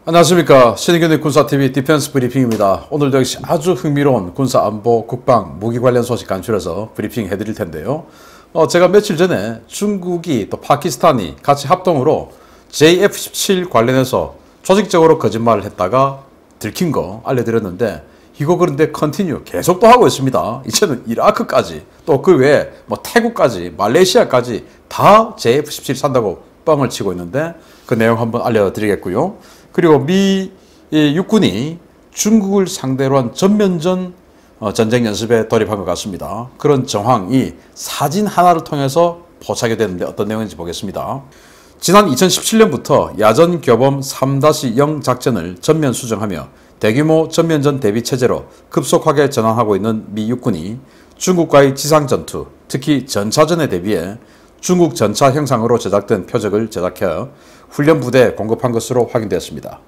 안녕하십니까. 신의균의 군사TV 디펜스 브리핑입니다. 오늘도 역시 아주 흥미로운 군사 안보, 국방, 무기 관련 소식 간추려서 브리핑 해드릴 텐데요. 제가 며칠 전에 중국이 또 파키스탄이 같이 합동으로 JF-17 관련해서 조직적으로 거짓말을 했다가 들킨 거 알려드렸는데, 이거 그런데 컨티뉴 계속 또 하고 있습니다. 이제는 이라크까지, 또 그 외에 뭐 태국까지, 말레이시아까지 다 JF-17 산다고 뻥을 치고 있는데, 그 내용 한번 알려드리겠고요. 그리고 미 육군이 중국을 상대로 한 전면전 전쟁 연습에 돌입한 것 같습니다. 그런 정황이 사진 하나를 통해서 포착이 되는데 어떤 내용인지 보겠습니다. 지난 2017년부터 야전 교범 3-0 작전을 전면 수정하며 대규모 전면전 대비 체제로 급속하게 전환하고 있는 미 육군이 중국과의 지상 전투, 특히 전차전에 대비해 중국 전차 형상으로 제작된 표적을 제작하여 훈련 부대에 공급한 것으로 확인되었습니다.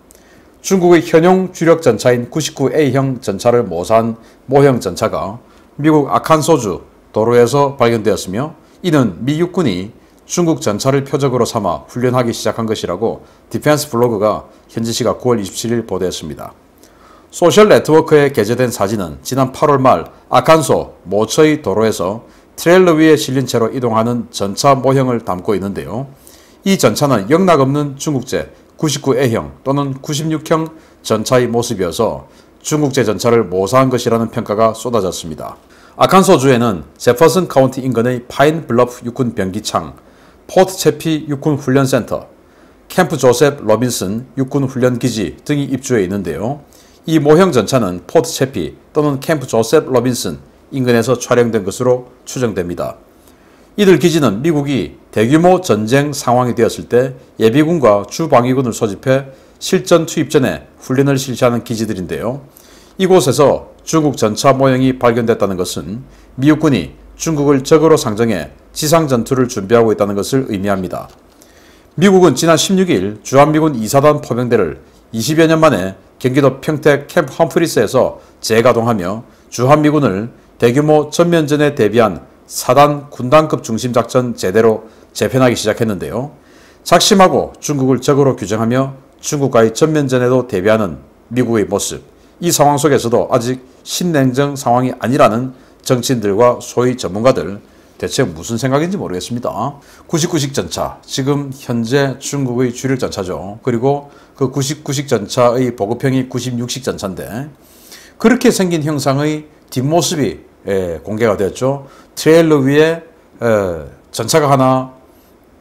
중국의 현용 주력 전차인 99A형 전차를 모사한 모형 전차가 미국 아칸소주 도로에서 발견되었으며, 이는 미 육군이 중국 전차를 표적으로 삼아 훈련하기 시작한 것이라고 디펜스 블로그가 현지 시각 9월 27일 보도했습니다. 소셜 네트워크에 게재된 사진은 지난 8월 말 아칸소 모처이 도로에서 트레일러 위에 실린 채로 이동하는 전차 모형을 담고 있는데요. 이 전차는 영락없는 중국제 99A형 또는 96형 전차의 모습이어서 중국제 전차를 모사한 것이라는 평가가 쏟아졌습니다. 아칸소주에는 제퍼슨 카운티 인근의 파인 블러프 육군 병기창, 포트 채피 육군 훈련센터, 캠프 조셉 로빈슨 육군 훈련기지 등이 입주해 있는데요. 이 모형 전차는 포트 채피 또는 캠프 조셉 로빈슨 인근에서 촬영된 것으로 추정됩니다. 이들 기지는 미국이 대규모 전쟁 상황이 되었을 때 예비군과 주방위군을 소집해 실전 투입 전에 훈련을 실시하는 기지들인데요. 이곳에서 중국 전차 모형이 발견됐다는 것은 미 육군이 중국을 적으로 상정해 지상 전투를 준비하고 있다는 것을 의미합니다. 미국은 지난 16일 주한미군 2사단 포병대를 20여 년 만에 경기도 평택 캠프 험프리스에서 재가동하며 주한미군을 대규모 전면전에 대비한 4단 군단급 중심작전 제대로 재편하기 시작했는데요. 작심하고 중국을 적으로 규정하며 중국과의 전면전에도 대비하는 미국의 모습, 이 상황 속에서도 아직 신냉전 상황이 아니라는 정치인들과 소위 전문가들, 대체 무슨 생각인지 모르겠습니다. 99식 전차, 지금 현재 중국의 주력 전차죠. 그리고 그 99식 전차의 보급형이 96식 전차인데, 그렇게 생긴 형상의 뒷모습이 공개가 되었죠. 트레일러 위에 전차가 하나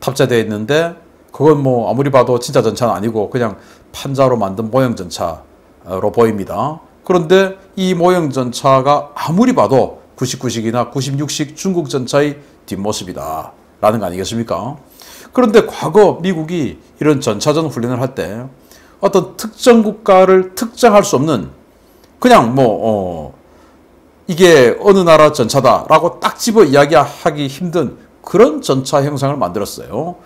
탑재되어 있는데, 그건 뭐 아무리 봐도 진짜 전차는 아니고 그냥 판자로 만든 모형 전차로 보입니다. 그런데 이 모형 전차가 아무리 봐도 99식이나 96식 중국 전차의 뒷모습이다 라는 거 아니겠습니까? 그런데 과거 미국이 이런 전차전 훈련을 할 때 어떤 특정 국가를 특정할 수 없는, 그냥 이게 어느 나라 전차다라고 딱 집어 이야기하기 힘든 그런 전차 형상을 만들었어요.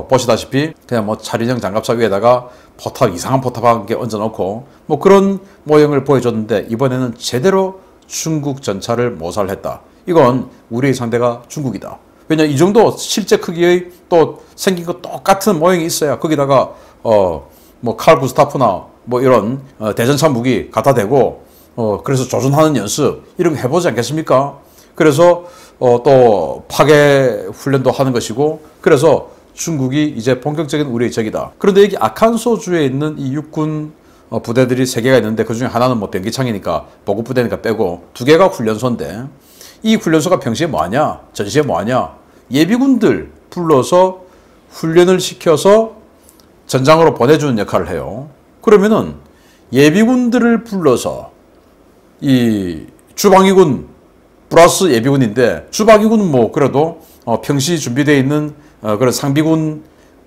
보시다시피 그냥 뭐 차륜형 장갑차 위에다가 포탑, 이상한 포탑 한 개 얹어놓고 뭐 그런 모형을 보여줬는데, 이번에는 제대로 중국 전차를 모사를 했다. 이건 우리의 상대가 중국이다. 왜냐, 이 정도 실제 크기의 또 생긴 거 똑같은 모형이 있어야 거기다가 뭐 칼 구스타프나 뭐 이런 대전차 무기 갖다 대고 그래서 조준하는 연습 이런 거 해보지 않겠습니까? 그래서 또 파괴 훈련도 하는 것이고, 그래서 중국이 이제 본격적인 우리의 적이다. 그런데 여기 아칸소주에 있는 이 육군 부대들이 3개가 있는데, 그 중에 하나는 뭐 병기창이니까 보급부대니까 빼고 2개가 훈련소인데, 이 훈련소가 평시에 뭐하냐? 전시에 뭐하냐? 예비군들 불러서 훈련을 시켜서 전장으로 보내주는 역할을 해요. 그러면은 예비군들을 불러서 이 주방위군 플러스 예비군인데, 주방위군은 뭐 그래도 평시 준비되어 있는 그런 상비군,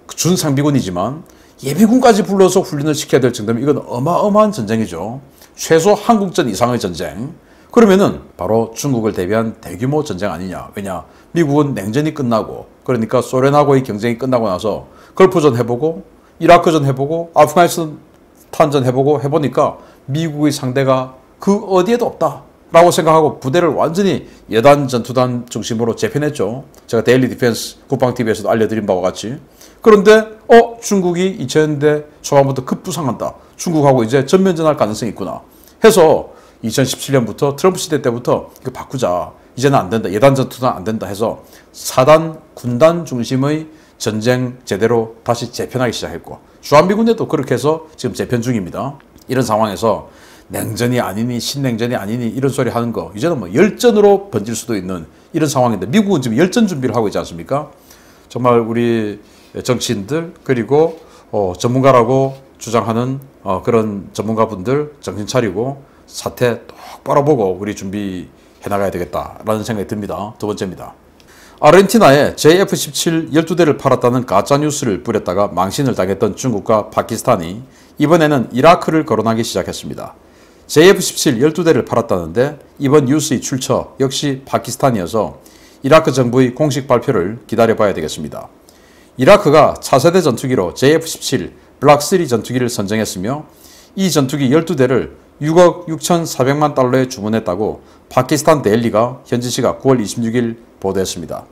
준상비군이지만 예비군까지 불러서 훈련을 시켜야 될 정도면 이건 어마어마한 전쟁이죠. 최소 한국전 이상의 전쟁. 그러면은 바로 중국을 대비한 대규모 전쟁 아니냐. 왜냐, 미국은 냉전이 끝나고, 그러니까 소련하고의 경쟁이 끝나고 나서 걸프전 해보고 이라크전 해보고 아프가니스탄전 해보고 해보니까 미국의 상대가 그 어디에도 없다 라고 생각하고 부대를 완전히 여단 전투단 중심으로 재편했죠. 제가 데일리 디펜스 국방TV에서도 알려드린 바와 같이. 그런데 중국이 2000년대 초반부터 급부상한다. 중국하고 이제 전면전할 가능성이 있구나 해서 2017년부터 트럼프 시대 때부터 이거 바꾸자. 이제는 안 된다. 예단 전투는 안 된다 해서 사단, 군단 중심의 전쟁 제대로 다시 재편하기 시작했고 주한미군에도 그렇게 해서 지금 재편 중입니다. 이런 상황에서 냉전이 아니니 신냉전이 아니니 이런 소리 하는 거 이제는 뭐 열전으로 번질 수도 있는 이런 상황인데 미국은 지금 열전 준비를 하고 있지 않습니까? 정말 우리 정치인들 그리고 전문가라고 주장하는 그런 전문가분들 정신 차리고 사태 똑바로 보고 우리 준비해 나가야 되겠다라는 생각이 듭니다. 두 번째입니다. 아르헨티나에 JF-17 12대를 팔았다는 가짜뉴스를 뿌렸다가 망신을 당했던 중국과 파키스탄이 이번에는 이라크를 거론하기 시작했습니다. JF-17 12대를 팔았다는데 이번 뉴스의 출처 역시 파키스탄이어서 이라크 정부의 공식 발표를 기다려봐야 되겠습니다. 이라크가 차세대 전투기로 JF-17 블락3 전투기를 선정했으며 이 전투기 12대를 6억 6,400만 달러에 주문했다고 파키스탄 데일리가 현지 시각 9월 26일 보도했습니다.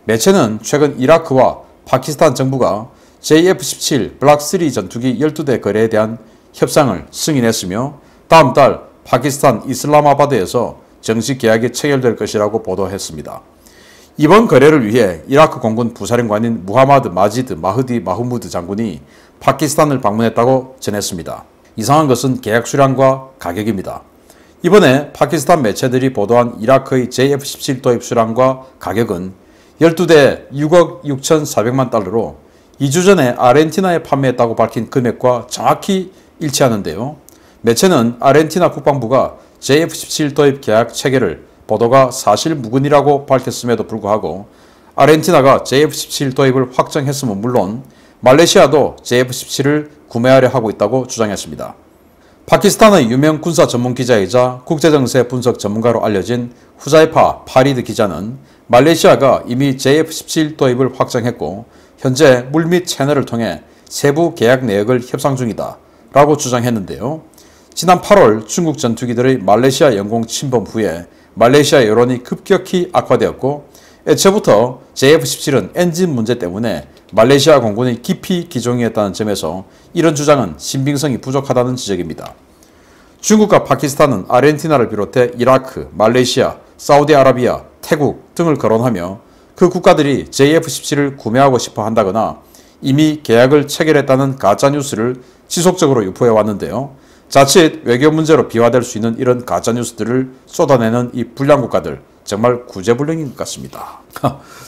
매체는 최근 이라크와 파키스탄 정부가 JF-17 블락3 전투기 12대 거래에 대한 협상을 승인했으며 다음 달 파키스탄 이슬라마바드에서 정식 계약이 체결될 것이라고 보도했습니다. 이번 거래를 위해 이라크 공군 부사령관인 무하마드 마지드 마흐디 마흐무드 장군이 파키스탄을 방문했다고 전했습니다. 이상한 것은 계약 수량과 가격입니다. 이번에 파키스탄 매체들이 보도한 이라크의 JF-17 도입 수량과 가격은 12대 6억 6,400만 달러로 2주 전에 아르헨티나에 판매했다고 밝힌 금액과 정확히 일치하는데요. 매체는 아르헨티나 국방부가 JF-17 도입 계약 체결을 보도가 사실무근이라고 밝혔음에도 불구하고 아르헨티나가 JF-17 도입을 확정했음은 물론 말레이시아도 JF-17을 구매하려 하고 있다고 주장했습니다. 파키스탄의 유명 군사 전문 기자이자 국제정세 분석 전문가로 알려진 후자이파 파리드 기자는 말레이시아가 이미 JF-17 도입을 확정했고 현재 물 및 채널을 통해 세부 계약 내역을 협상 중이다 라고 주장했는데요. 지난 8월 중국 전투기들의 말레이시아 영공 침범 후에 말레이시아 여론이 급격히 악화되었고 애초부터 JF-17은 엔진 문제 때문에 말레이시아 공군의 깊이 기종이었다는 점에서 이런 주장은 신빙성이 부족하다는 지적입니다. 중국과 파키스탄은 아르헨티나를 비롯해 이라크, 말레이시아, 사우디아라비아, 태국 등을 거론하며 그 국가들이 JF-17을 구매하고 싶어 한다거나 이미 계약을 체결했다는 가짜뉴스를 지속적으로 유포해 왔는데요. 자칫 외교 문제로 비화될 수 있는 이런 가짜뉴스들을 쏟아내는 이 불량 국가들 정말 구제불능인 것 같습니다.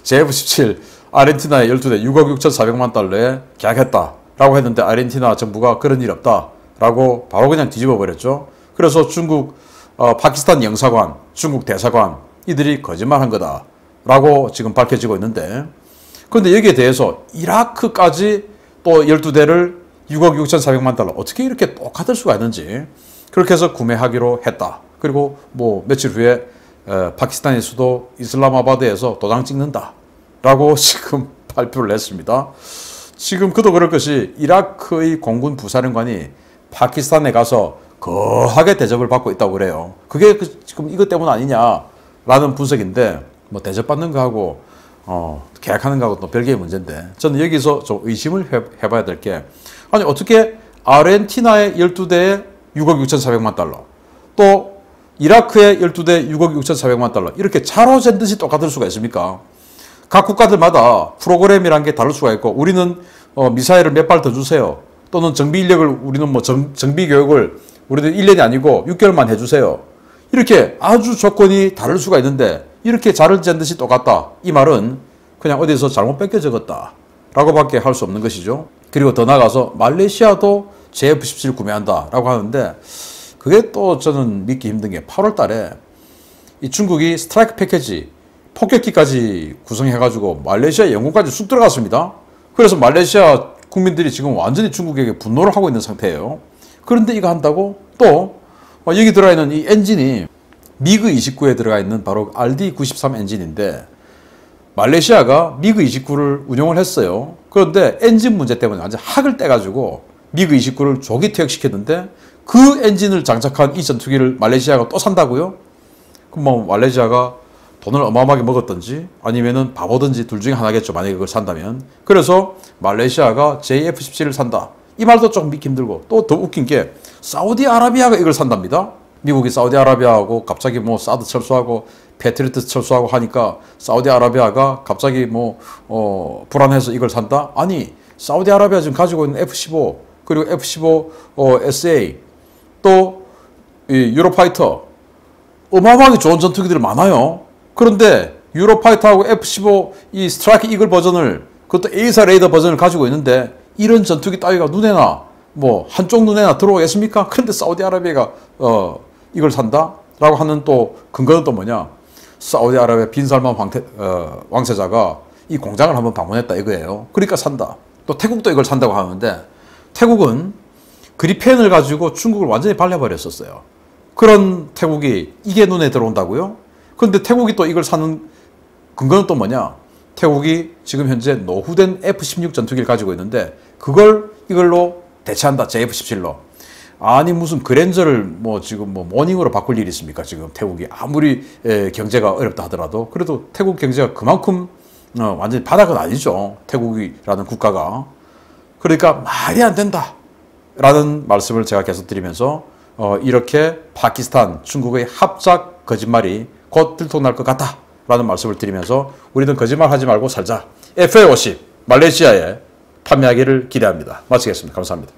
JF-17 아르헨티나의 12대 6억 6,400만 달러에 계약했다라고 했는데 아르헨티나 정부가 그런 일 없다라고 바로 그냥 뒤집어 버렸죠. 그래서 중국 파키스탄 영사관, 중국 대사관 이들이 거짓말한 거다라고 지금 밝혀지고 있는데 그런데 여기에 대해서 이라크까지 또 12대를 6억 6,400만 달러 어떻게 이렇게 똑같을 수가 있는지 그렇게 해서 구매하기로 했다. 그리고 뭐 며칠 후에 파키스탄의 수도 이슬라마바드에서 도장 찍는다 라고 지금 발표를 했습니다. 지금 그도 그럴 것이 이라크의 공군 부사령관이 파키스탄에 가서 거하게 대접을 받고 있다고 그래요. 그게 지금 이것 때문 아니냐라는 분석인데 뭐 대접받는 거하고 계약하는 거하고 또 별개의 문제인데 저는 여기서 좀 의심을 해봐야 될 게 아니 어떻게 아르헨티나의 12대에 6억 6,400만 달러 또 이라크의 12대 6억 6,400만 달러 이렇게 차로 잰 듯이 똑같을 수가 있습니까? 각 국가들마다 프로그램이란 게 다를 수가 있고 우리는 미사일을 몇 발 더 주세요. 또는 정비 인력을 우리는 뭐 정비 교육을 우리는 1년이 아니고 6개월만 해주세요. 이렇게 아주 조건이 다를 수가 있는데 이렇게 자를 잰 듯이 똑같다. 이 말은 그냥 어디서 잘못 뺏겨 적었다 라고 밖에 할 수 없는 것이죠. 그리고 더 나아가서 말레이시아도 JF-17 구매한다 라고 하는데 그게 또 저는 믿기 힘든 게 8월 달에 이 중국이 스트라이크 패키지 폭격기까지 구성해가지고 말레이시아 영공까지 쑥 들어갔습니다. 그래서 말레이시아 국민들이 지금 완전히 중국에게 분노를 하고 있는 상태예요. 그런데 이거 한다고 또 여기 들어있는 이 엔진이 미그 29에 들어가 있는 바로 RD93 엔진인데 말레이시아가 미그 29를 운용을 했어요. 그런데 엔진 문제 때문에 완전 학을 떼가지고 미그 29를 조기 퇴역시켰는데 그 엔진을 장착한 이 전투기를 말레이시아가 또 산다고요? 그럼 뭐 말레이시아가 돈을 어마어마하게 먹었든지 아니면은 바보든지 둘 중에 하나겠죠. 만약에 그걸 산다면. 그래서 말레이시아가 JF-17을 산다. 이 말도 좀 믿기 힘들고 또 더 웃긴 게 사우디아라비아가 이걸 산답니다. 미국이 사우디아라비아하고 갑자기 뭐 사드 철수하고 패트리어트 철수하고 하니까 사우디아라비아가 갑자기 불안해서 이걸 산다? 아니 사우디아라비아 지금 가지고 있는 F-15 그리고 F-15 SA 또 이 유로파이터 어마어마하게 좋은 전투기들이 많아요. 그런데 유로파이터하고 F-15 이 스트라이크 이글 버전을 그것도 A사 레이더 버전을 가지고 있는데 이런 전투기 따위가 눈에나 한쪽 눈에나 들어오겠습니까? 그런데 사우디아라비아가 이걸 산다? 라고 하는 또 근거는 또 뭐냐? 사우디아라비아 빈살만 왕세자가 이 공장을 한번 방문했다 이거예요. 그러니까 산다. 또 태국도 이걸 산다고 하는데 태국은 그리펜을 가지고 중국을 완전히 발려버렸었어요. 그런 태국이 이게 눈에 들어온다고요? 그런데 태국이 또 이걸 사는 근거는 또 뭐냐? 태국이 지금 현재 노후된 F-16 전투기를 가지고 있는데 그걸 이걸로 대체한다. JF-17로. 아니 무슨 그랜저를 지금 모닝으로 바꿀 일이 있습니까? 지금 태국이 아무리 경제가 어렵다 하더라도 그래도 태국 경제가 그만큼 완전히 바닥은 아니죠. 태국이라는 국가가. 그러니까 말이 안 된다. 라는 말씀을 제가 계속 드리면서 이렇게 파키스탄, 중국의 합작 거짓말이 곧 들통날 것 같다. 라는 말씀을 드리면서 우리는 거짓말 하지 말고 살자. FA50 말레이시아에 판매하기를 기대합니다. 마치겠습니다. 감사합니다.